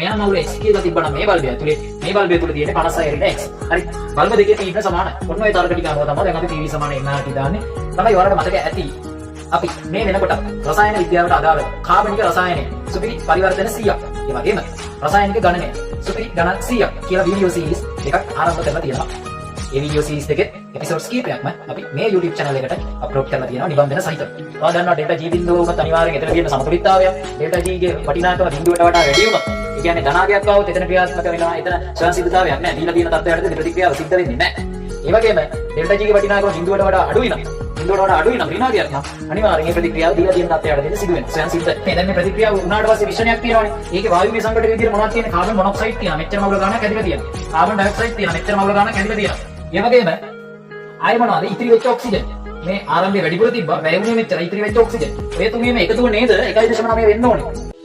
මෙයා මවුල x කියලා තිබ්බනම් මේ බල්බය ඇතුලේ මේ බල්බය තුල තියෙන්නේ 56 රිට x. හරි. බල්බ දෙකේ තීව්‍ර සමානයි. ඔන්න ඔය තර්ක ටික අනුව තමයි දැන් අපි PV සමාන NRT දාන්නේ. තමයි ඔයාලට මතක ඇති. අපි මේ වෙනකොට රසායන විද්‍යාවට අදාළ කාබනික රසායනය සුපිරි පරිවර්තන 100ක්. ඒ වගේම රසායනික ගණනය සුපිරි ගණන් 100ක් කියලා වීඩියෝ සීරීස් එකක් ආරම්භ කරලා තියෙනවා. ඒ වීඩියෝ සීරීස් එකේ එපිසෝඩ්ස් කීපයක්ම අපි මේ YouTube channel එකට අප්ලෝඩ් කරලා තියෙනවා නිබන්ධන සහිතව. ඔයා දන්නවා ඩෙල්ටා G බිඳුව උනත් අනිවාර්යෙන් එතන තියෙන සමතුලිතතාවය ඩෙල්ටා G ගේ වටිනාකම බිඳුවට වඩා වැඩි වුණොත් ඒ කියන්නේ ධනාගයක් ආවොත් එතන ක්‍රියාත්මක වෙනවා. එතන ස්වයංසිද්ධතාවයක් නැහැ. දීලා තියෙන තත්ත්වයට ප්‍රතික්‍රියාව සිද්ධ වෙන්නේ නැහැ. ඒ වගේම ඩෙල්ටා G ගේ වටිනාකම බිඳුවට වඩා අඩුයි නම් ඍණාගයක් නම් අනිවාර්යෙන් මේ ප්‍රතික්‍රියාව දීලා තියෙන තත්ත්වයට දෙන්න සිදු වෙනවා. ස්වයංසිද්ධ. දැන් මේ ප්‍රතික්‍රියාව උනාට පස්සේ විශ්ලේෂණයක් තියෙනවානේ. ඒකේ වායුමය සංකටක විදිහට මොනවද තියෙන්නේ? කාබන් මොනොක්සයිඩ් තියෙනවා. මෙච්චර මවුල ගානක් ඇදිලා තියෙනවා. කාබන් ඩයොක්සයිඩ් තියෙනවා. මෙච්චර මවුල ගානක් ඇදිලා තියෙනවා. ඒ වගේම ආයෙ මොනවද? ඉතිරි වෙච්ච ඔක්සිජන්. මේ ආරම්භයේ වැඩිපුර තිබ්බා. වැය වුණේ මෙච්චර ඉතිරි වෙච්ච ඔක්සිජන්. ඔය තුනේම එකතුව නේද 1.9 වෙන්න ඕනේ.